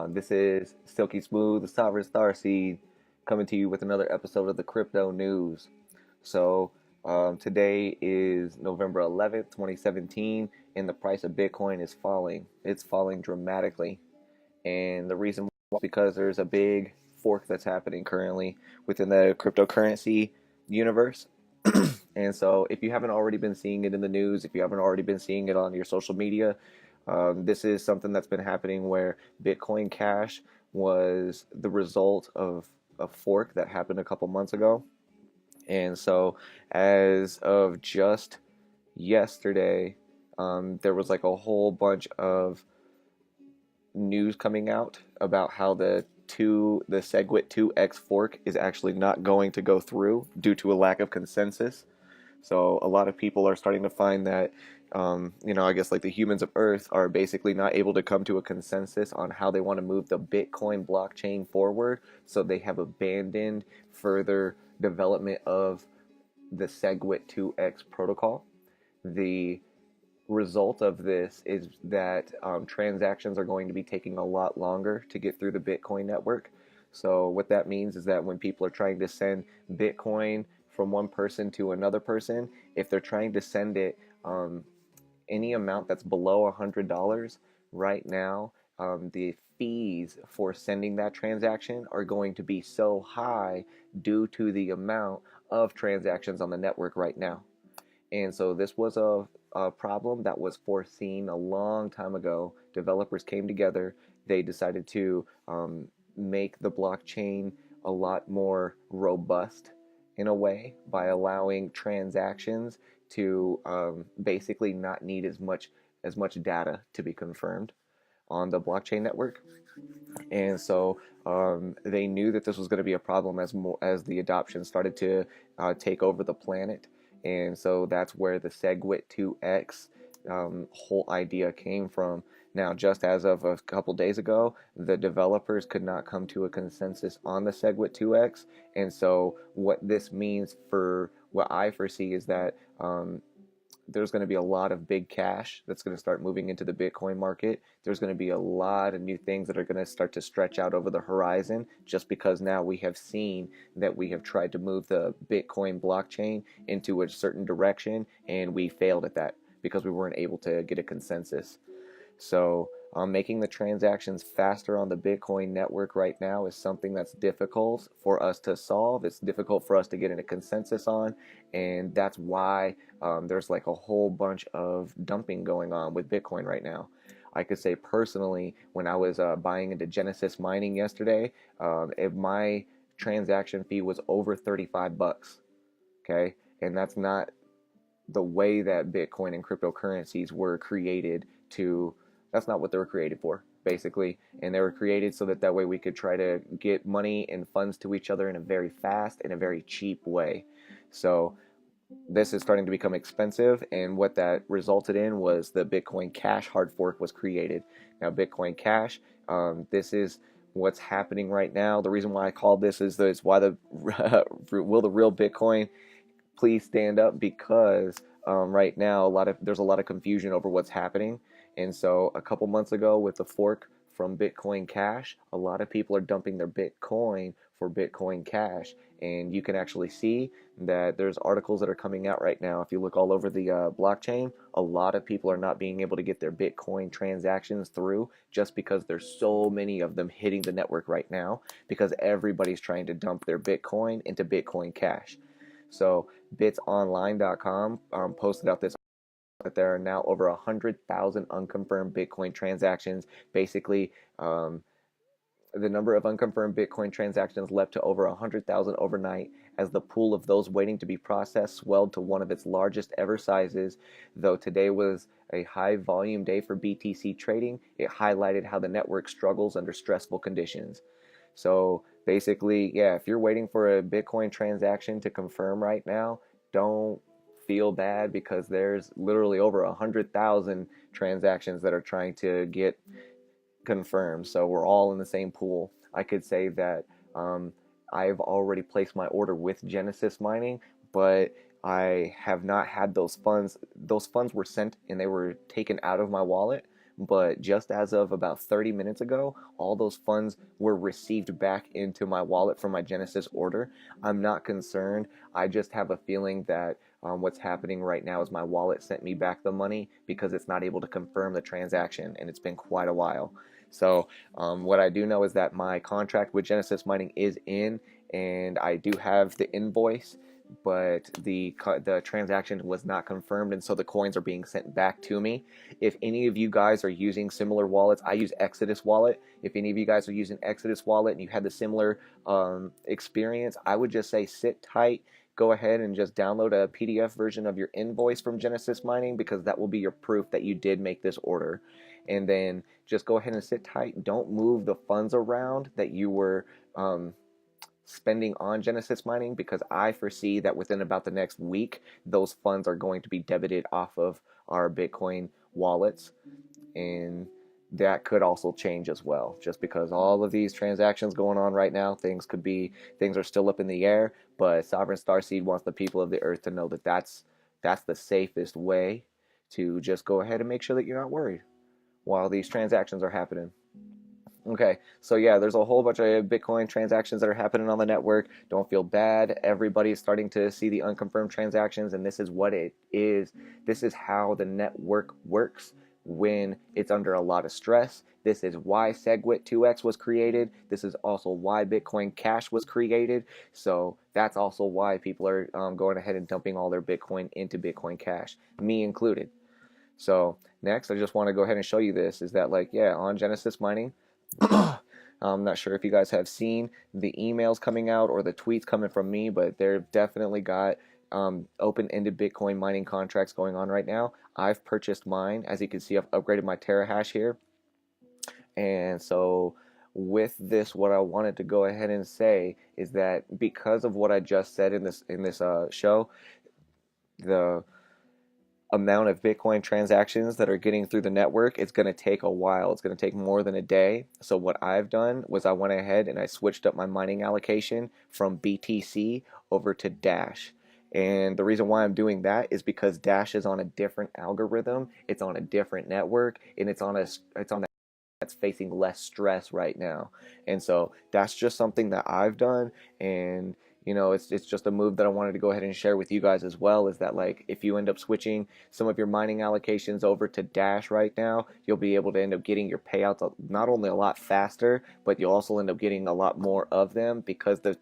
This is Silky Smooth, the Sovereign Starseed, coming to you with another episode of the Crypto News. So, today is November 11th, 2017, and the price of Bitcoin is falling. It's falling dramatically. And the reason why is because there's a big fork that's happening currently within the cryptocurrency universe. And so, if you haven't already been seeing it in the news, if you haven't already been seeing it on your social media, this is something that's been happening where Bitcoin Cash was the result of a fork that happened a couple months ago. And so, as of just yesterday, there was like a whole bunch of news coming out about how the SegWit 2X fork is actually not going to go through due to a lack of consensus. So a lot of people are starting to find that, I guess like the humans of Earth are basically not able to come to a consensus on how they want to move the Bitcoin blockchain forward. So they have abandoned further development of the SegWit 2X protocol. The result of this is that transactions are going to be taking a lot longer to get through the Bitcoin network. So what that means is that when people are trying to send Bitcoin from one person to another person, if they're trying to send it any amount that's below $100 right now, the fees for sending that transaction are going to be so high due to the amount of transactions on the network right now. And so this was a problem that was foreseen a long time ago. Developers came together. They decided to make the blockchain a lot more robust in a way by allowing transactions to basically not need as much data to be confirmed on the blockchain network. And so they knew that this was going to be a problem as the adoption started to take over the planet. And so that's where the SegWit 2X whole idea came from. Now, just as of a couple days ago, the developers could not come to a consensus on the SegWit 2X. And so what this means for what I foresee is that there's going to be a lot of big cash that's going to start moving into the Bitcoin market. There's going to be a lot of new things that are going to start to stretch out over the horizon just because now we have seen that we have tried to move the Bitcoin blockchain into a certain direction and we failed at that because we weren't able to get a consensus. So making the transactions faster on the Bitcoin network right now is something that's difficult for us to solve. It's difficult for us to get in a consensus on, and that's why there's like a whole bunch of dumping going on with Bitcoin right now. I could say personally, when I was buying into Genesis mining yesterday, if my transaction fee was over $35, okay, and that's not the way that Bitcoin and cryptocurrencies were created to, that's not what they were created for, basically. And they were created so that way we could try to get money and funds to each other in a very fast and a very cheap way. So this is starting to become expensive, and what that resulted in was the Bitcoin Cash hard fork was created. Now, Bitcoin Cash, this is what's happening right now. The reason why I called this is why the will the real Bitcoin please stand up, because right now there's a lot of confusion over what's happening. And so a couple months ago with the fork from Bitcoin Cash, a lot of people are dumping their Bitcoin for Bitcoin Cash. And you can actually see that there's articles that are coming out right now. If you look all over the blockchain, a lot of people are not being able to get their Bitcoin transactions through just because there's so many of them hitting the network right now because everybody's trying to dump their Bitcoin into Bitcoin Cash. So bitsonline.com posted out this that there are now over 100,000 unconfirmed Bitcoin transactions. Basically, the number of unconfirmed Bitcoin transactions leapt to over 100,000 overnight as the pool of those waiting to be processed swelled to one of its largest ever sizes. Though today was a high volume day for BTC trading, it highlighted how the network struggles under stressful conditions. So basically, yeah, if you're waiting for a Bitcoin transaction to confirm right now, don't feel bad because there's literally over 100,000 transactions that are trying to get confirmed. So we're all in the same pool. I could say that I've already placed my order with Genesis Mining, but I have not had those funds. Those funds were sent and they were taken out of my wallet, but just as of about 30 minutes ago, all those funds were received back into my wallet from my Genesis order. I'm not concerned. I just have a feeling that what's happening right now is my wallet sent me back the money because it's not able to confirm the transaction, and it's been quite a while. So what I do know is that my contract with Genesis Mining is in, and I do have the invoice, but the transaction was not confirmed, and so the coins are being sent back to me. If any of you guys are using similar wallets, I use Exodus Wallet. If any of you guys are using Exodus Wallet and you had the similar experience, I would just say sit tight. Go ahead and just download a PDF version of your invoice from Genesis Mining, because that will be your proof that you did make this order. And then just go ahead and sit tight. Don't move the funds around that you were spending on Genesis Mining, because I foresee that within about the next week, those funds are going to be debited off of our Bitcoin wallets. And that could also change as well, just because all of these transactions going on right now, things are still up in the air. But Sovereign Starseed wants the people of the earth to know that that's the safest way to just go ahead and make sure that you're not worried while these transactions are happening. Okay, so yeah, there's a whole bunch of Bitcoin transactions that are happening on the network. Don't feel bad. Everybody's starting to see the unconfirmed transactions, and this is what it is. This is how the network works when it's under a lot of stress. This is why SegWit2x was created. This is also why Bitcoin Cash was created. So that's also why people are going ahead and dumping all their Bitcoin into Bitcoin Cash, me included. So next, I just want to go ahead and show you this, is that, like, yeah, on Genesis Mining, I'm not sure if you guys have seen the emails coming out or the tweets coming from me, but they've definitely got open-ended Bitcoin mining contracts going on right now. I've purchased mine. As you can see, I've upgraded my terahash here. And so with this, what I wanted to go ahead and say is that because of what I just said in this show, the amount of Bitcoin transactions that are getting through the network, it's going to take a while. It's going to take more than a day. So what I've done was I went ahead and I switched up my mining allocation from BTC over to Dash. And the reason why I'm doing that is because Dash is on a different algorithm. It's on a different network, and it's on that's facing less stress right now. And so that's just something that I've done. And it's just a move that I wanted to go ahead and share with you guys as well, is that, like, if you end up switching some of your mining allocations over to Dash right now, you'll be able to end up getting your payouts not only a lot faster, but you'll also end up getting a lot more of them, because the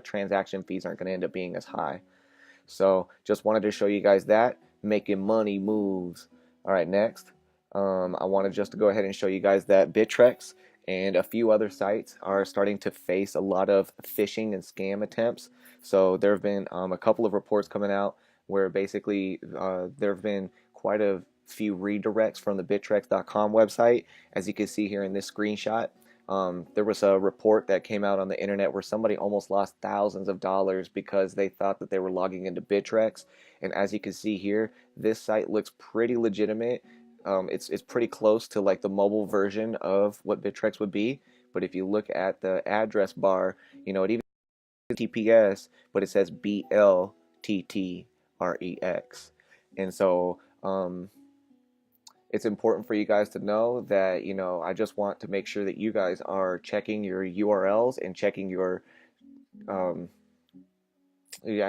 transaction fees aren't going to end up being as high. So just wanted to show you guys that, making money moves. All right, next, I wanted just to go ahead and show you guys that Bittrex and a few other sites are starting to face a lot of phishing and scam attempts. So there have been a couple of reports coming out where basically there have been quite a few redirects from the Bittrex.com website. As you can see here in this screenshot, there was a report that came out on the internet where somebody almost lost thousands of dollars because they thought that they were logging into Bittrex. And as you can see here, this site looks pretty legitimate. It's pretty close to like the mobile version of what Bittrex would be. But if you look at the address bar, it even says TPS, but it says BLTTREX. And so it's important for you guys to know that, I just want to make sure that you guys are checking your URLs and checking your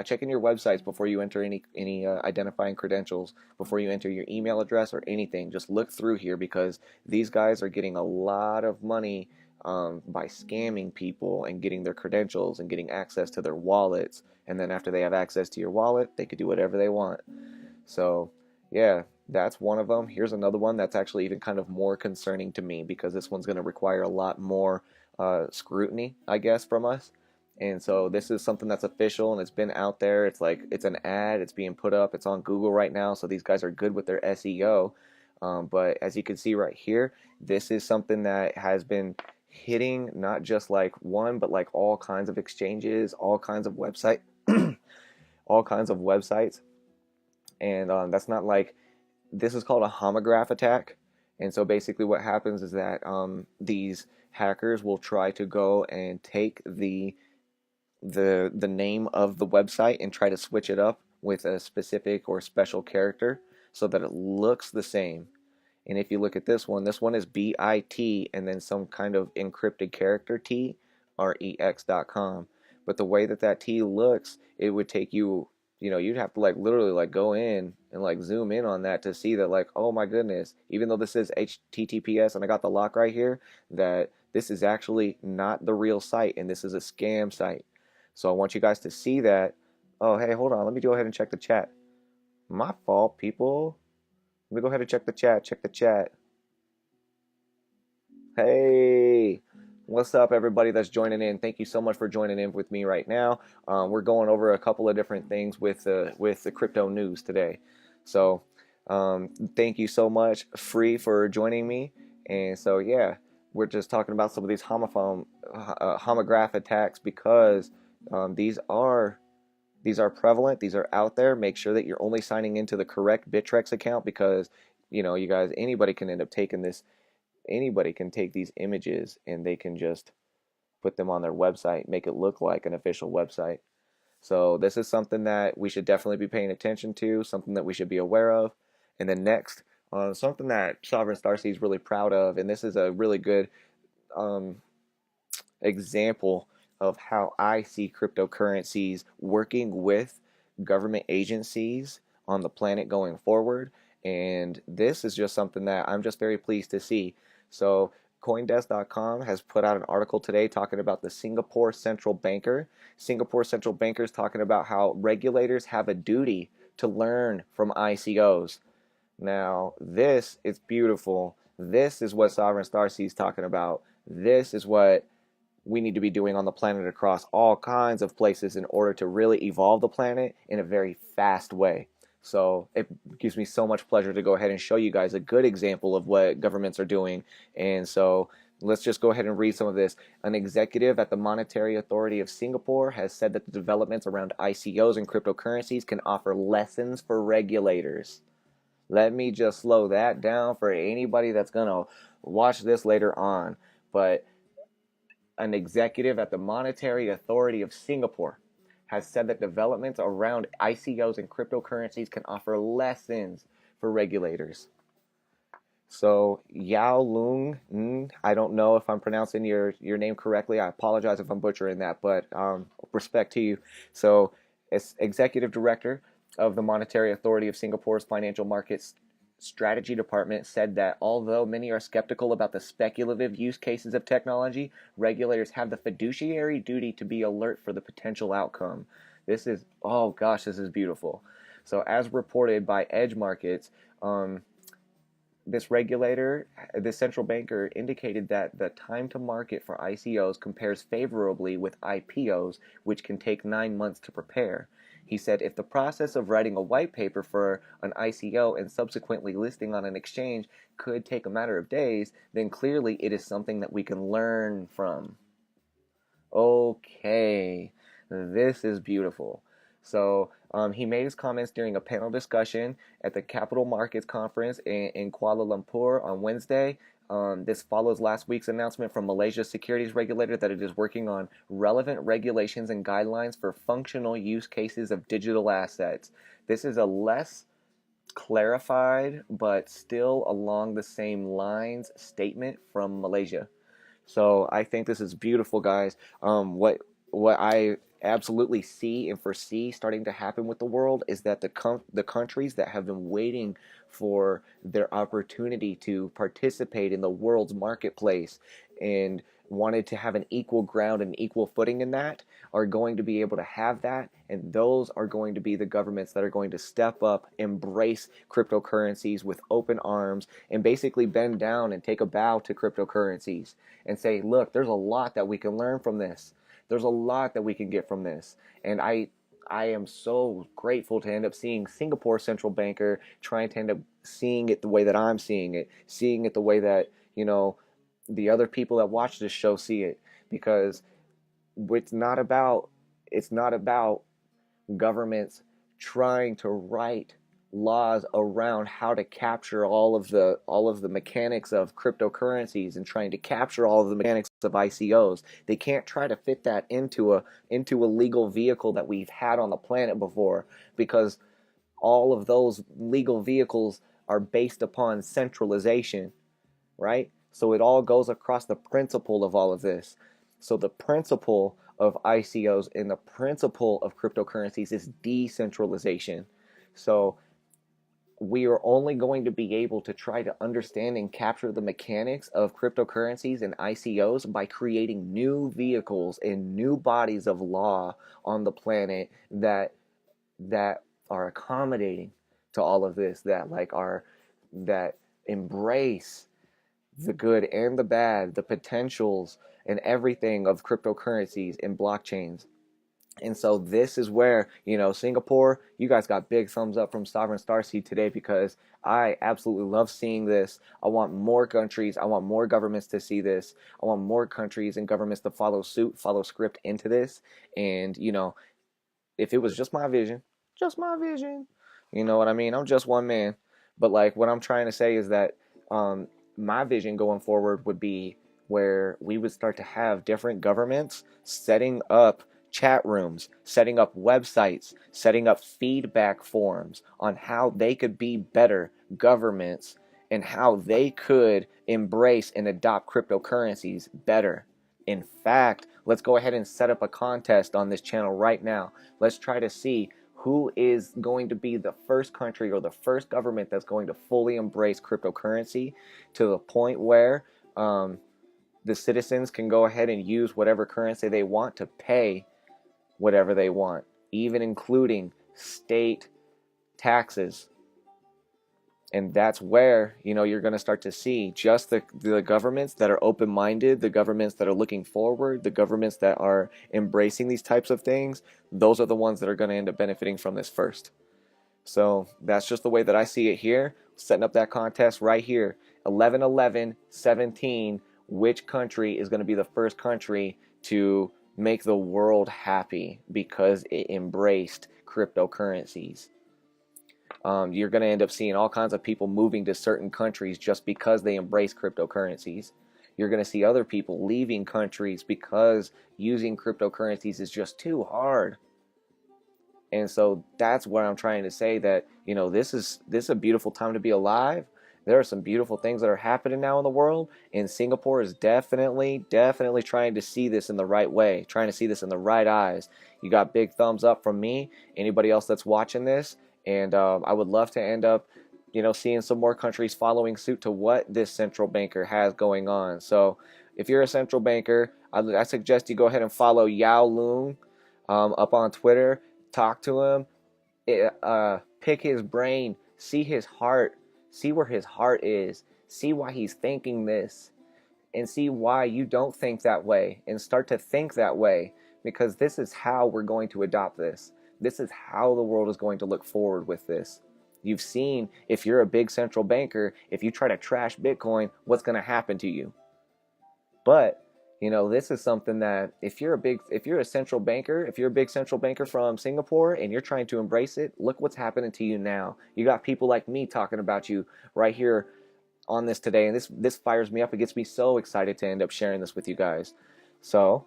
checking your websites before you enter any identifying credentials, before you enter your email address or anything. Just look through here, because these guys are getting a lot of money by scamming people and getting their credentials and getting access to their wallets. And then after they have access to your wallet, they could do whatever they want. So yeah, that's one of them. Here's another one that's actually even kind of more concerning to me, because this one's going to require a lot more scrutiny, I guess, from us. And so this is something that's official, and it's been out there. It's like, it's an ad, it's being put up, it's on Google right now, so these guys are good with their SEO. But as you can see right here, this is something that has been hitting not just like one, but like all kinds of exchanges, all kinds of website all kinds of websites. And that's not like, this is called a homograph attack. And so basically what happens is that these hackers will try to go and take the name of the website and try to switch it up with a specific or special character so that it looks the same. And if you look at this one is BIT and then some kind of encrypted character T, rex.com. But the way that that T looks, it would take you, you'd have to like literally like go in and like zoom in on that to see that, like, oh my goodness, even though this is HTTPS and I got the lock right here, that this is actually not the real site and this is a scam site. So I want you guys to see that. Oh, hey, hold on. Let me go ahead and check the chat. My fault, people. Let me go ahead and check the chat. Check the chat. Hey, what's up, everybody that's joining in? Thank you so much for joining in with me right now. We're going over a couple of different things with the crypto news today. So thank you so much, Free, for joining me. And so, yeah, we're just talking about some of these homograph attacks because these are prevalent. These are out there. Make sure that you're only signing into the correct Bittrex account because, you guys, anybody can end up taking this. Anybody can take these images and they can just put them on their website, make it look like an official website. So this is something that we should definitely be paying attention to, something that we should be aware of. And then next, something that Sovereign Starseed is really proud of, and this is a really good example of how I see cryptocurrencies working with government agencies on the planet going forward. And this is just something that I'm just very pleased to see. So Coindesk.com has put out an article today talking about the Singapore central banker. Singapore central banker is talking about how regulators have a duty to learn from ICOs. Now, this is beautiful. This is what Sovereign Starseed is talking about. This is what we need to be doing on the planet across all kinds of places in order to really evolve the planet in a very fast way. So it gives me so much pleasure to go ahead and show you guys a good example of what governments are doing. And so let's just go ahead and read some of this. An executive at the Monetary Authority of Singapore has said that the developments around ICOs and cryptocurrencies can offer lessons for regulators. Let me just slow that down for anybody that's going to watch this later on. But an executive at the Monetary Authority of Singapore has said that developments around ICOs and cryptocurrencies can offer lessons for regulators. So Yao Lung, I don't know if I'm pronouncing your name correctly. I apologize if I'm butchering that, but respect to you. So as executive director of the Monetary Authority of Singapore's Financial Markets Strategy Department said that although many are skeptical about the speculative use cases of technology, regulators have the fiduciary duty to be alert for the potential outcome. This is, oh gosh, this is beautiful. So as reported by Edge Markets, this regulator, this central banker, indicated that the time to market for ICOs compares favorably with IPOs, which can take 9 months to prepare. He said if the process of writing a white paper for an ICO and subsequently listing on an exchange could take a matter of days, then clearly it is something that we can learn from. Okay, this is beautiful. So he made his comments during a panel discussion at the Capital Markets Conference in Kuala Lumpur on Wednesday. This follows last week's announcement from Malaysia's securities regulator that it is working on relevant regulations and guidelines for functional use cases of digital assets. This is a less clarified, but still along the same lines statement from Malaysia. So I think this is beautiful, guys. What I absolutely see and foresee starting to happen with the world is that the countries that have been waiting for their opportunity to participate in the world's marketplace and wanted to have an equal ground and equal footing in that are going to be able to have that, and those are going to be the governments that are going to step up, embrace cryptocurrencies with open arms, and basically bend down and take a bow to cryptocurrencies and say, look, there's a lot that we can learn from this. There's a lot that we can get from this. And I am so grateful to end up seeing Singapore central banker trying to end up seeing it the way that I'm seeing it the way that, the other people that watch this show see it, because it's not about governments trying to write laws around how to capture all of the mechanics of cryptocurrencies and trying to capture all of the mechanics of ICOs. They can't try to fit that into a legal vehicle that we've had on the planet before, because all of those legal vehicles are based upon centralization, right? So it all goes across the principle of all of this. So the principle of ICOs and the principle of cryptocurrencies is decentralization. So we are only going to be able to try to understand and capture the mechanics of cryptocurrencies and ICOs by creating new vehicles and new bodies of law on the planet that are accommodating to all of this, that embrace the good and the bad, the potentials and everything of cryptocurrencies and blockchains. And so this is where, Singapore, you guys got big thumbs up from Sovereign Starseed today, because I absolutely love seeing this. I want more countries, I want more governments to see this. I want more countries and governments to follow suit, follow script into this. And, if it was just my vision, you know what I mean? I'm just one man. But like what I'm trying to say is that my vision going forward would be where we would start to have different governments setting up chat rooms, setting up websites, setting up feedback forms on how they could be better governments and how they could embrace and adopt cryptocurrencies better. In fact, let's go ahead and set up a contest on this channel right now. Let's try to see who is going to be the first country or the first government that's going to fully embrace cryptocurrency to the point where the citizens can go ahead and use whatever currency they want to pay whatever they want, even including state taxes. And that's where, you're going to start to see just the governments that are open-minded, the governments that are looking forward, the governments that are embracing these types of things. Those are the ones that are going to end up benefiting from this first. So that's just the way that I see it here. Setting up that contest right here. 11/11/17. Which country is going to be the first country to make the world happy because it embraced cryptocurrencies? You're going to end up seeing all kinds of people moving to certain countries just because they embrace cryptocurrencies. You're going to see other people leaving countries because using cryptocurrencies is just too hard. And so that's what I'm trying to say, that this is a beautiful time to be alive. There are some beautiful things that are happening now in the world, and Singapore is definitely trying to see this in the right way, trying to see this in the right eyes. You got big thumbs up from me. Anybody else that's watching this, and I would love to end up, seeing some more countries following suit to what this central banker has going on. So if you're a central banker, I suggest you go ahead and follow Yao Loong up on Twitter. Talk to him, pick his brain, see his heart, see where his heart is, see why he's thinking this, and see why you don't think that way, and start to think that way, because this is how we're going to adopt this. This is how the world is going to look forward with this. You've seen, if you're a big central banker, if you try to trash Bitcoin, what's going to happen to you? But this is something that if you're a big central banker from Singapore and you're trying to embrace it, look what's happening to you now. You got people like me talking about you right here on this today, and this fires me up. It gets me so excited to end up sharing this with you guys. So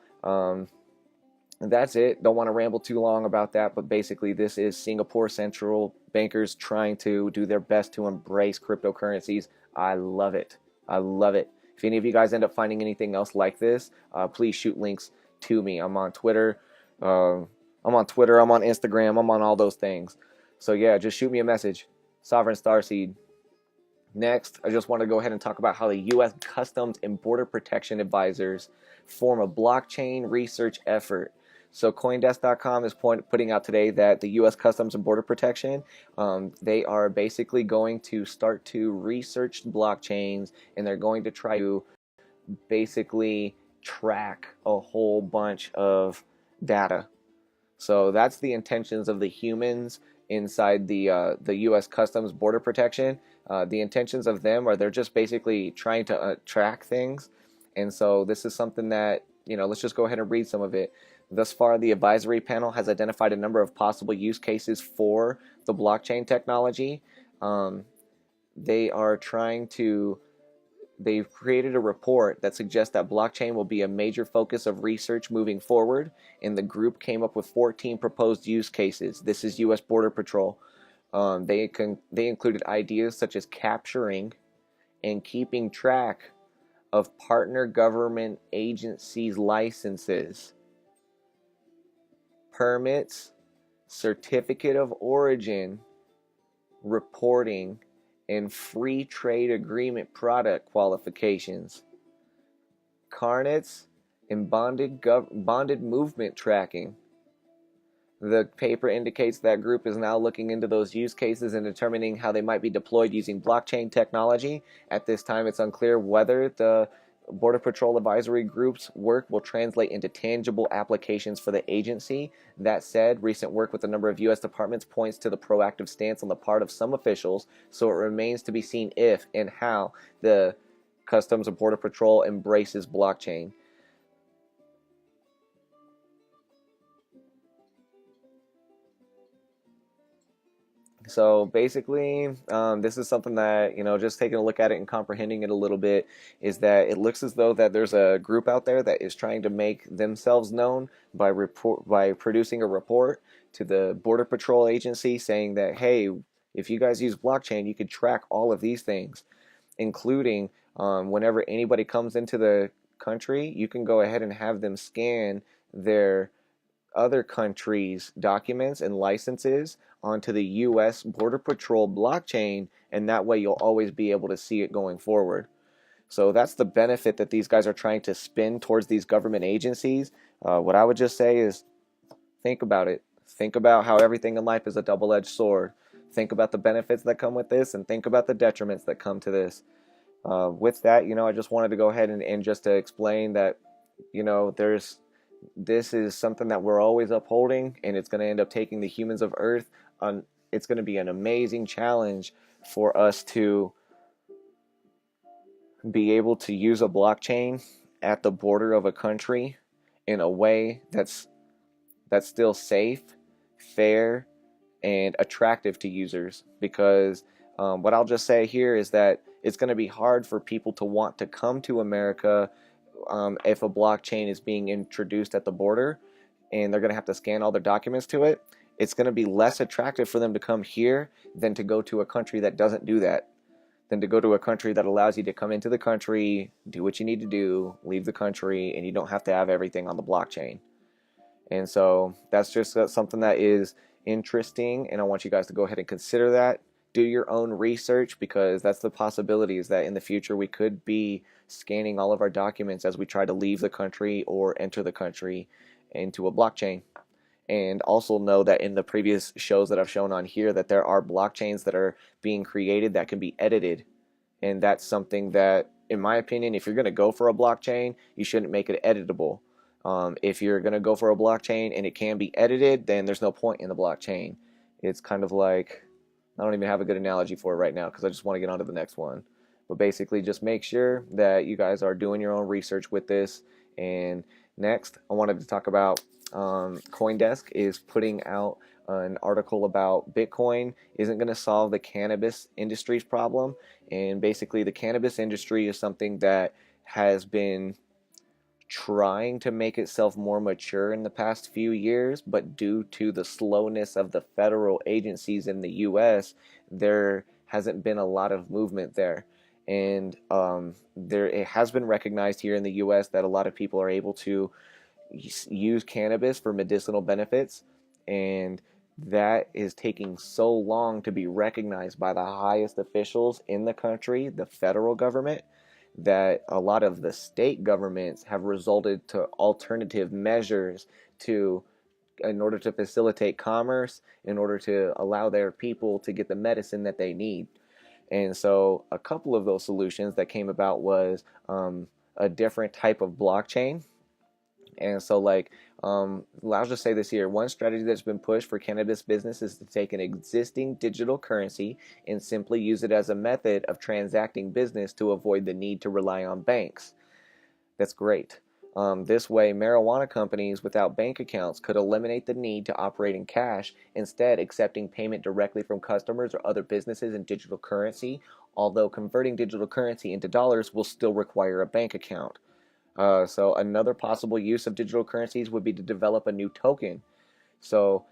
that's it. Don't want to ramble too long about that, but basically this is Singapore central bankers trying to do their best to embrace cryptocurrencies. I love it. I love it. If any of you guys end up finding anything else like this, please shoot links to me. I'm on Twitter. I'm on Instagram. I'm on all those things. So yeah, just shoot me a message. Sovereign Starseed. Next, I just want to go ahead and talk about how the U.S. Customs and Border Protection Advisors form a blockchain research effort. So Coindesk.com is putting out today that the U.S. Customs and Border Protection, they are basically going to start to research blockchains, and they're going to try to basically track a whole bunch of data. So that's the intentions of the humans inside the U.S. Customs Border Protection. The intentions of them are they're just basically trying to track things. And so this is something that, let's just go ahead and read some of it. Thus far, the advisory panel has identified a number of possible use cases for the blockchain technology. They've created a report that suggests that blockchain will be a major focus of research moving forward, and the group came up with 14 proposed use cases. This is U.S. Border Patrol. They included ideas such as capturing and keeping track of partner government agencies' licenses, permits, certificate of origin, reporting, and free trade agreement product qualifications, carnets, and bonded movement tracking. The paper indicates that group is now looking into those use cases and determining how they might be deployed using blockchain technology. At this time, it's unclear whether the Border Patrol Advisory Group's work will translate into tangible applications for the agency. That said, recent work with a number of U.S. departments points to the proactive stance on the part of some officials, so it remains to be seen if and how the Customs and Border Patrol embraces blockchain. So basically, this is something that, just taking a look at it and comprehending it a little bit, is that it looks as though that there's a group out there that is trying to make themselves known by producing a report to the Border Patrol agency saying that, hey, if you guys use blockchain, you could track all of these things, including whenever anybody comes into the country, you can go ahead and have them scan their other countries' documents and licenses onto the U.S. Border Patrol blockchain, and that way you'll always be able to see it going forward. So that's the benefit that these guys are trying to spin towards these government agencies. What I would just say is think about it. Think about how everything in life is a double-edged sword. Think about the benefits that come with this, and think about the detriments that come to this. With that, I just wanted to go ahead and just to explain that, this is something that we're always upholding, and it's going to end up taking the humans of Earth on. It's going to be an amazing challenge for us to be able to use a blockchain at the border of a country in a way that's still safe, fair, and attractive to users. Because what I'll just say here is that it's going to be hard for people to want to come to America if a blockchain is being introduced at the border and they're going to have to scan all their documents to it. It's going to be less attractive for them to come here than to go to a country that doesn't do that, than to go to a country that allows you to come into the country, do what you need to do, leave the country, and you don't have to have everything on the blockchain. And so that's just something that is interesting, and I want you guys to go ahead and consider that. Do your own research, because that's the possibility, is that in the future we could be scanning all of our documents as we try to leave the country or enter the country into a blockchain. And also know that in the previous shows that I've shown on here, that there are blockchains that are being created that can be edited. And that's something that, in my opinion, if you're going to go for a blockchain, you shouldn't make it editable. If you're going to go for a blockchain and it can be edited, then there's no point in the blockchain. It's kind of like, I don't even have a good analogy for it right now because I just want to get on to the next one. But basically, just make sure that you guys are doing your own research with this. And next, I wanted to talk about CoinDesk is putting out an article about Bitcoin isn't going to solve the cannabis industry's problem. And basically, the cannabis industry is something that has been trying to make itself more mature in the past few years, but due to the slowness of the federal agencies in the US, there hasn't been a lot of movement there. And it has been recognized here in the US that a lot of people are able to use cannabis for medicinal benefits, and that is taking so long to be recognized by the highest officials in the country, the federal government, that a lot of the state governments have resorted to alternative measures in order to facilitate commerce, in order to allow their people to get the medicine that they need. And so a couple of those solutions that came about was a different type of blockchain. And so, I'll just say this here. One strategy that's been pushed for cannabis business is to take an existing digital currency and simply use it as a method of transacting business to avoid the need to rely on banks. That's great. This way, marijuana companies without bank accounts could eliminate the need to operate in cash, instead accepting payment directly from customers or other businesses in digital currency, although converting digital currency into dollars will still require a bank account. So another possible use of digital currencies would be to develop a new token. So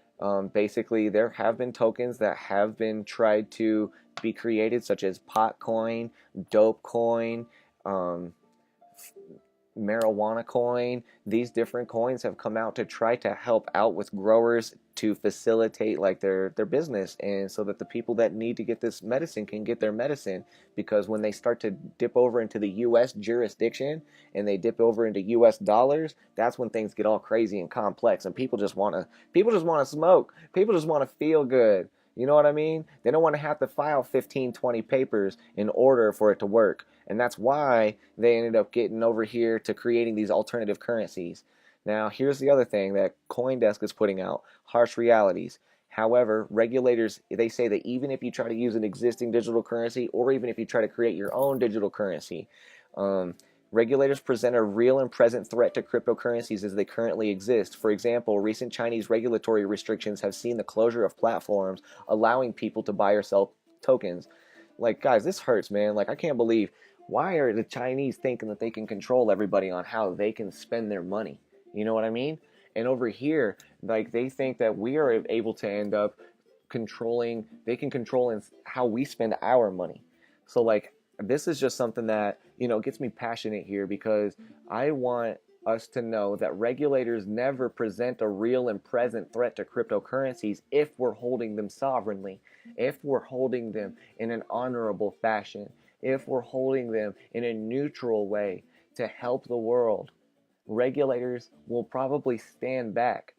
Basically, there have been tokens that have been tried to be created, such as pot coin, dope coin, um, marijuana coin. These different coins have come out to try to help out with growers to facilitate like their business, and so that the people that need to get this medicine can get their medicine. Because when they start to dip over into the US jurisdiction and they dip over into US dollars, that's when things get all crazy and complex, and people just want to smoke. People just want to feel good. You know what I mean? They don't want to have to file 15, 20 papers in order for it to work. And that's why they ended up getting over here to creating these alternative currencies. Now, here's the other thing that CoinDesk is putting out: harsh realities. However, regulators, they say that even if you try to use an existing digital currency, or even if you try to create your own digital currency, um, regulators present a real and present threat to cryptocurrencies as they currently exist. For example, recent Chinese regulatory restrictions have seen the closure of platforms allowing people to buy or sell tokens. Like, guys, this hurts, man. Like, I can't believe, why are the Chinese thinking that they can control everybody on how they can spend their money? You know what I mean? And over here, like, they think that we are able to end up controlling, they can control how we spend our money. So, like, this is just something that, gets me passionate here, because I want us to know that regulators never present a real and present threat to cryptocurrencies if we're holding them sovereignly, if we're holding them in an honorable fashion, if we're holding them in a neutral way to help the world. Regulators will probably stand back.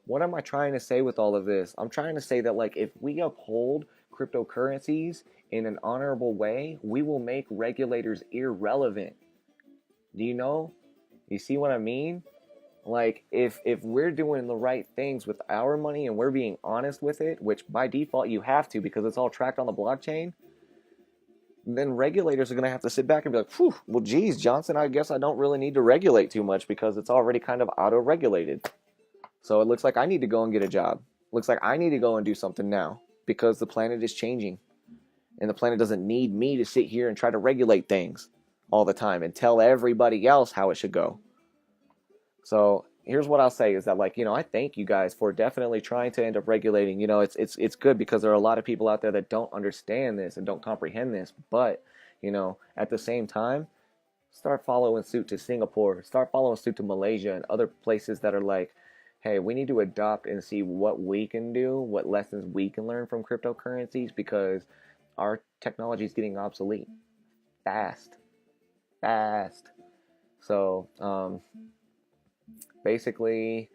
What am I trying to say with all of this? I'm trying to say that, like, if we uphold cryptocurrencies in an honorable way, we will make regulators irrelevant. Do you know? You see what I mean? Like, if we're doing the right things with our money and we're being honest with it, which by default you have to because it's all tracked on the blockchain, then regulators are going to have to sit back and be like, "Phew, well, geez, Johnson, I guess I don't really need to regulate too much because it's already kind of auto-regulated. So it looks like I need to go and get a job. Looks like I need to go and do something now because the planet is changing. And the planet doesn't need me to sit here and try to regulate things all the time and tell everybody else how it should go." So here's what I'll say is that, like, I thank you guys for definitely trying to end up regulating. It's good because there are a lot of people out there that don't understand this and don't comprehend this. But, at the same time, start following suit to Singapore, start following suit to Malaysia and other places that are like, hey, we need to adopt and see what we can do, what lessons we can learn from cryptocurrencies, because our technology is getting obsolete fast, fast. So, basically,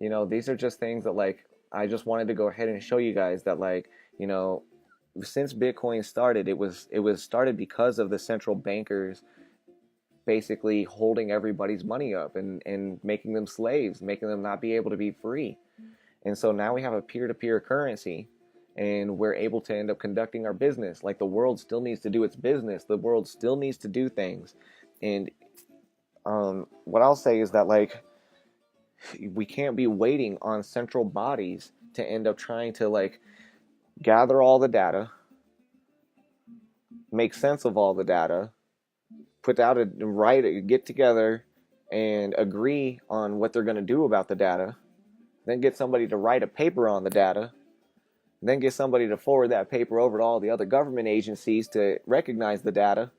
these are just things that, like, I just wanted to go ahead and show you guys that, like, since Bitcoin started, it was started because of the central bankers basically holding everybody's money up and making them slaves, making them not be able to be free. And so now we have a peer-to-peer currency, and we're able to end up conducting our business. Like, the world still needs to do its business. The world still needs to do things. And what I'll say is that, like, we can't be waiting on central bodies to end up trying to, like, gather all the data, make sense of all the data, put out get together and agree on what they're going to do about the data, then get somebody to write a paper on the data, then get somebody to forward that paper over to all the other government agencies to recognize the data,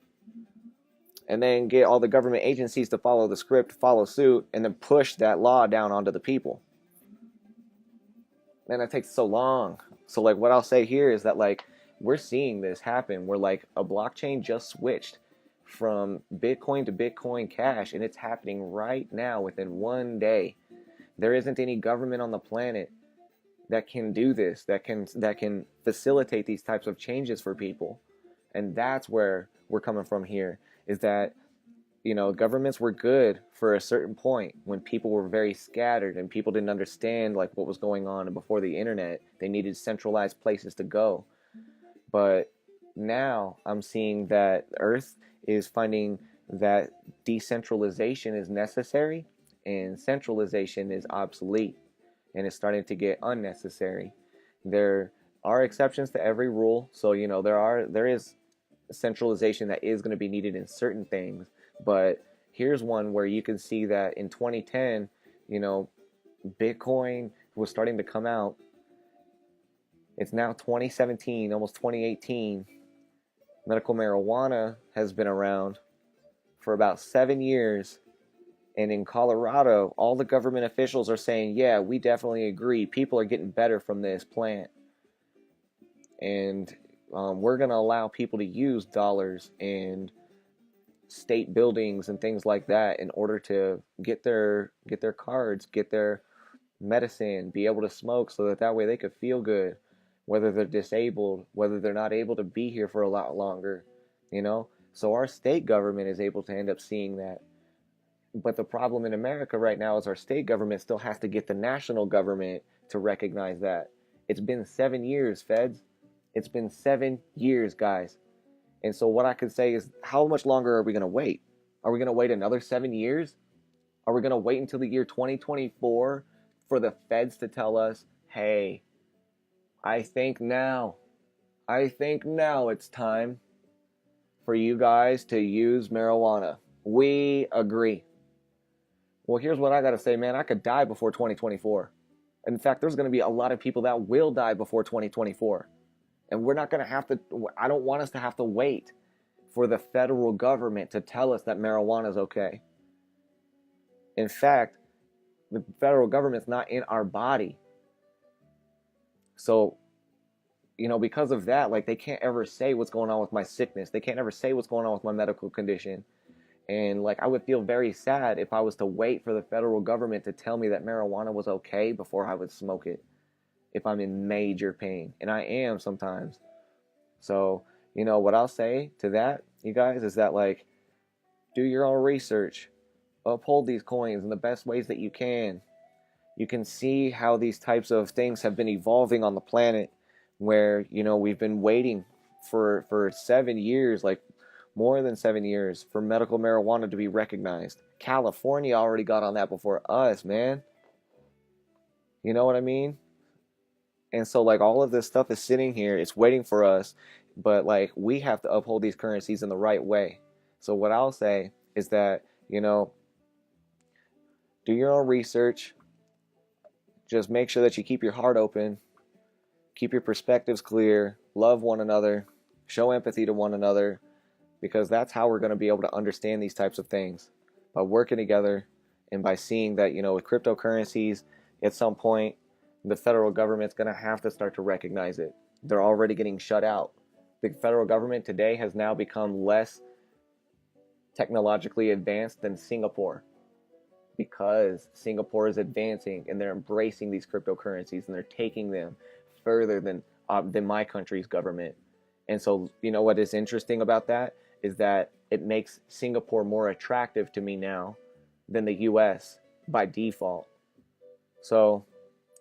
and then get all the government agencies to follow the script, follow suit, and then push that law down onto the people. Man, that takes so long. So, like, what I'll say here is that, like, we're seeing this happen where, like, a blockchain just switched from Bitcoin to Bitcoin Cash, and it's happening right now within one day. There isn't any government on the planet that can do this, that can facilitate these types of changes for people. And that's where we're coming from here, is that, governments were good for a certain point when people were very scattered and people didn't understand, like, what was going on. And before the internet, they needed centralized places to go. But now I'm seeing that Earth is finding that decentralization is necessary and centralization is obsolete, and it's starting to get unnecessary. There are exceptions to every rule. So, there is centralization that is going to be needed in certain things. But here's one where you can see that in 2010, Bitcoin was starting to come out. It's now 2017, almost 2018. Medical marijuana has been around for about 7 years. And in Colorado, all the government officials are saying, yeah, we definitely agree. People are getting better from this plant. And we're going to allow people to use dollars and state buildings and things like that in order to get their cards, get their medicine, be able to smoke, so that way they could feel good, whether they're disabled, whether they're not able to be here for a lot longer, you know? So our state government is able to end up seeing that. But the problem in America right now is our state government still has to get the national government to recognize that. It's been 7 years, feds. It's been 7 years, guys. And so what I could say is, how much longer are we going to wait? Are we going to wait another 7 years? Are we going to wait until the year 2024 for the feds to tell us, hey, I think now it's time for you guys to use marijuana. We agree. Well, here's what I got to say, man. I could die before 2024. In fact, there's going to be a lot of people that will die before 2024. And we're not going to have to, I don't want us to have to wait for the federal government to tell us that marijuana is okay. In fact, the federal government's not in our body. So, you know, because of that, like, they can't ever say what's going on with my sickness. They can't ever say what's going on with my medical condition. And like, I would feel very sad if I was to wait for the federal government to tell me that marijuana was okay before I would smoke it, if I'm in major pain. And I am sometimes. So, you know, what I'll say to that, you guys, is that, like, do your own research. Uphold these coins in the best ways that you can. You can see how these types of things have been evolving on the planet, where, you know, we've been waiting for 7 years, like more than 7 years, for medical marijuana to be recognized. California already got on that before us, man. You know what I mean? And so, like, all of this stuff is sitting here, it's waiting for us, but, like, we have to uphold these currencies in the right way. So what I'll say is that, you know, do your own research. Just make sure that you keep your heart open, keep your perspectives clear, love one another, show empathy to one another, because that's how we're going to be able to understand these types of things, by working together and by seeing that, you know, with cryptocurrencies, at some point, the federal government's going to have to start to recognize it. They're already getting shut out. The federal government today has now become less technologically advanced than Singapore, because Singapore is advancing and they're embracing these cryptocurrencies and they're taking them further than my country's government. And so, you know what is interesting about that is that it makes Singapore more attractive to me now than the US by default. So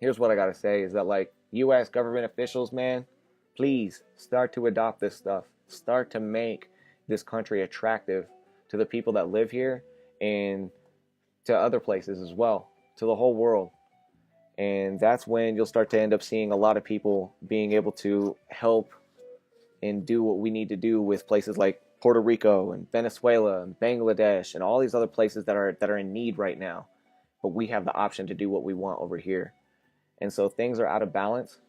here's what I gotta say is that, like, US government officials, man, please start to adopt this stuff. Start to make this country attractive to the people that live here and to other places as well, to the whole world. And that's when you'll start to end up seeing a lot of people being able to help and do what we need to do with places like Puerto Rico and Venezuela and Bangladesh and all these other places that are in need right now. But we have the option to do what we want over here. And so things are out of balance.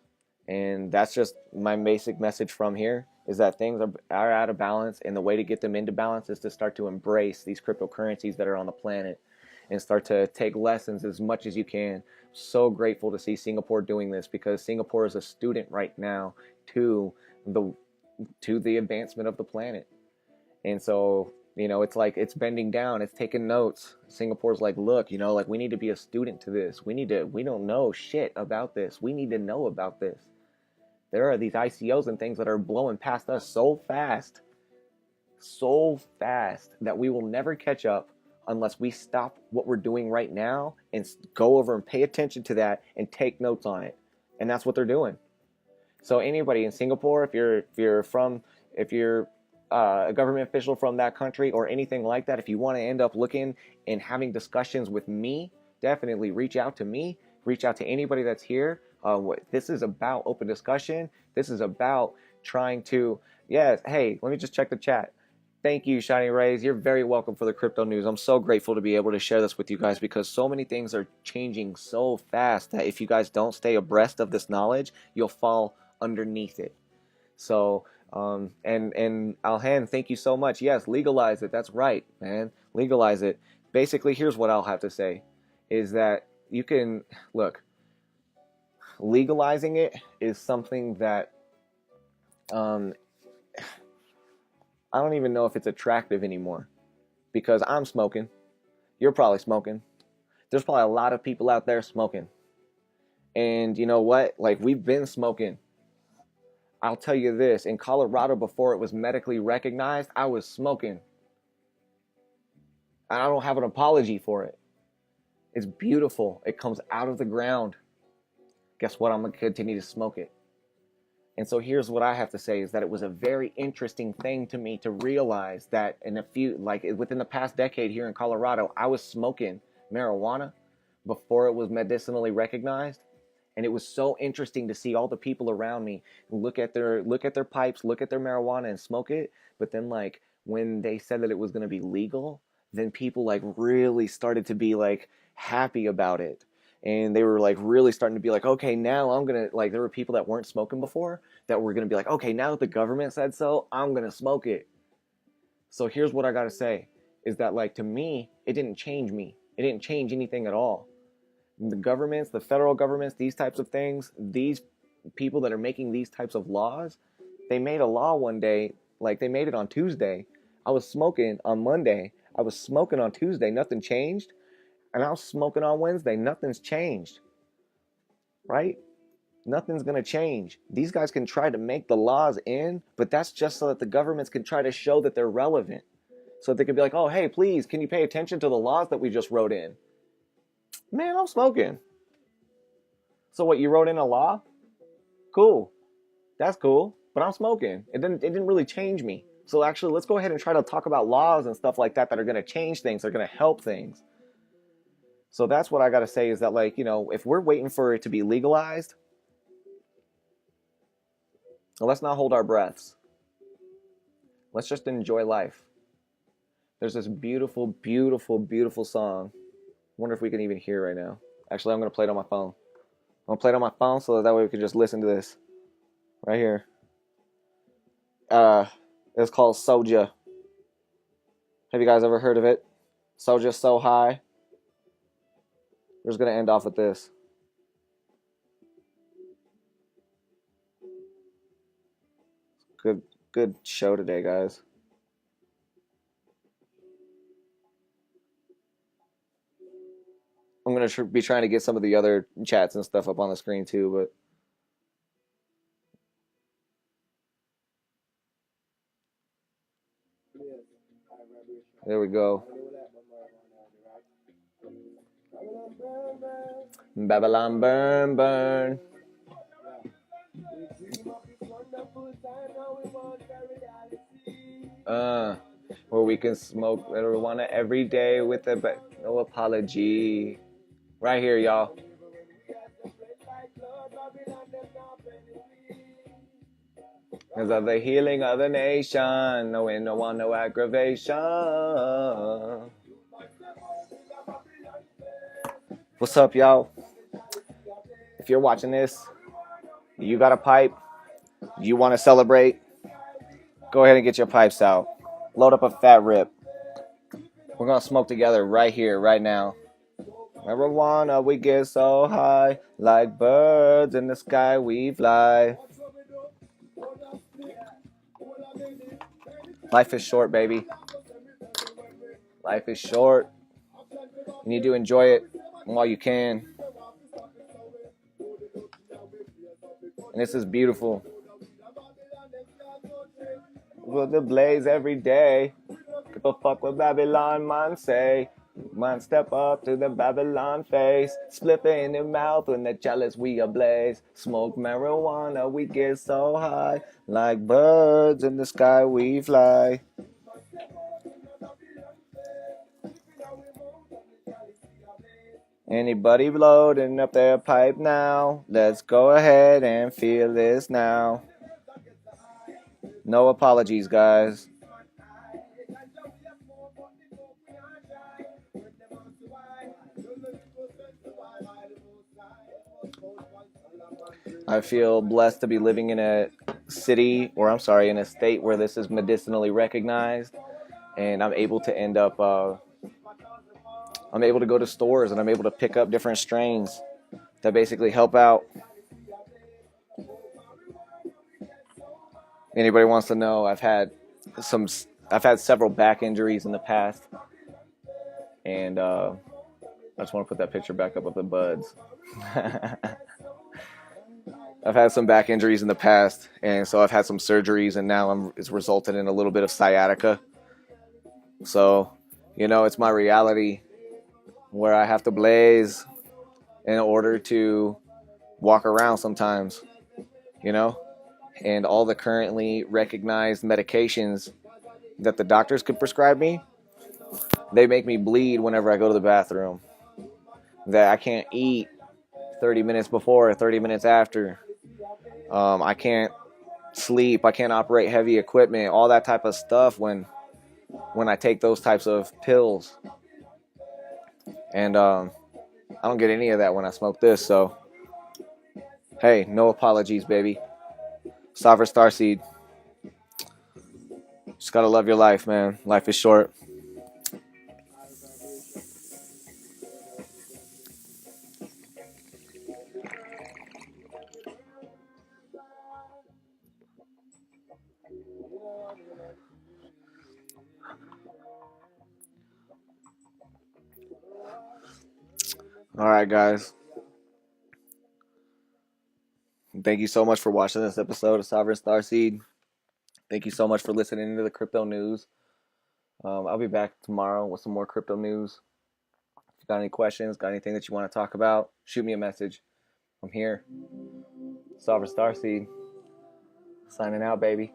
And that's just my basic message from here, is that things are out of balance. And the way to get them into balance is to start to embrace these cryptocurrencies that are on the planet and start to take lessons as much as you can. So grateful to see Singapore doing this, because Singapore is a student right now to the advancement of the planet. And so, you know, it's like, it's bending down, it's taking notes. Singapore's like, look, you know, like, we need to be a student to this. We don't know shit about this. We need to know about this. There are these ICOs and things that are blowing past us so fast that we will never catch up unless we stop what we're doing right now and go over and pay attention to that and take notes on it. And that's what they're doing. So anybody in Singapore, if you're a government official from that country or anything like that, if you want to end up looking and having discussions with me, definitely reach out to me. Reach out to anybody that's here. This is about open discussion. This is about trying to, yes, hey, let me just check the chat. Thank you, Shining Rays. You're very welcome for the crypto news. I'm so grateful to be able to share this with you guys because so many things are changing so fast that if you guys don't stay abreast of this knowledge, you'll fall underneath it. So, and Alhan, thank you so much. Yes, legalize it. That's right, man. Legalize it. Basically, here's what I'll have to say, is that you can, look, legalizing it is something that, I don't even know if it's attractive anymore because I'm smoking. You're probably smoking. There's probably a lot of people out there smoking. And you know what? Like, we've been smoking. I'll tell you this, in Colorado, before it was medically recognized, I was smoking. And I don't have an apology for it. It's beautiful. It comes out of the ground. Guess what? I'm going to continue to smoke it. And so here's what I have to say is that it was a very interesting thing to me to realize that within the past decade here in Colorado, I was smoking marijuana before it was medicinally recognized. And it was so interesting to see all the people around me look at their pipes, look at their marijuana and smoke it. But then like when they said that it was going to be legal, then people like really started to be like happy about it. And they were like really starting to be like, okay, now I'm going to, like, there were people that weren't smoking before that were going to be like, okay, now that the government said so, I'm going to smoke it. So here's what I got to say is that, like, to me, it didn't change me. It didn't change anything at all. The governments, the federal governments, these types of things, these people that are making these types of laws, they made a law one day, like they made it on Tuesday. I was smoking on Monday. I was smoking on Tuesday. Nothing changed. And I was smoking on Wednesday. Nothing's changed. Right? Nothing's going to change. These guys can try to make the laws in, but that's just so that the governments can try to show that they're relevant. So that they can be like, oh, hey, please, can you pay attention to the laws that we just wrote in? Man, I'm smoking. So what, you wrote in a law? Cool. That's cool. But I'm smoking. It didn't really change me. So actually, let's go ahead and try to talk about laws and stuff like that that are going to change things, that are going to help things. So that's what I got to say is that, like, you know, if we're waiting for it to be legalized, let's not hold our breaths. Let's just enjoy life. There's this beautiful, beautiful, beautiful song. I wonder if we can even hear it right now. Actually, I'm going to play it on my phone. I'm going to play it on my phone so that way we can just listen to this. Right here. It's called Soja. Have you guys ever heard of it? Soja So High. We're just going to end off with this. Good show today, guys. I'm going to be trying to get some of the other chats and stuff up on the screen too, but there we go. Babylon burn, burn. Where we can smoke marijuana every day with no apology. Right here, y'all. Because of the healing of the nation, no way, no one, no aggravation. What's up, y'all? If you're watching this, you got a pipe, you want to celebrate, go ahead and get your pipes out. Load up a fat rip. We're going to smoke together right here, right now. Marijuana, we get so high, like birds in the sky we fly. Life is short, baby. Life is short. You need to enjoy it while you can. And this is beautiful. With the blaze every day. Give a fuck what Babylon man say. Man step up to the Babylon face. Split in the mouth when the chalice we ablaze. Smoke marijuana, we get so high. Like birds in the sky we fly. Anybody loading up their pipe now? Let's go ahead and feel this now. No apologies, guys. I feel blessed to be living in a city, or I'm sorry, in a state where this is medicinally recognized, and I'm able to end up. I'm able to go to stores and I'm able to pick up different strains that basically help out. Anybody wants to know? I've had several back injuries in the past, and I just want to put that picture back up of the buds. I've had some back injuries in the past, and so I've had some surgeries, and now it's resulted in a little bit of sciatica. So, it's my reality where I have to blaze in order to walk around sometimes, and all the currently recognized medications that the doctors could prescribe me, they make me bleed whenever I go to the bathroom. That I can't eat 30 minutes before or 30 minutes after. I can't sleep. I can't operate heavy equipment. All that type of stuff when I take those types of pills. And I don't get any of that when I smoke this. So, hey, no apologies, baby. Sovereign Starseed. Just gotta love your life, man. Life is short. All right, guys. Thank you so much for watching this episode of Sovereign Starseed. Thank you so much for listening to the crypto news. I'll be back tomorrow with some more crypto news. If you got any questions, got anything that you want to talk about, shoot me a message. I'm here. Sovereign Starseed. Signing out, baby.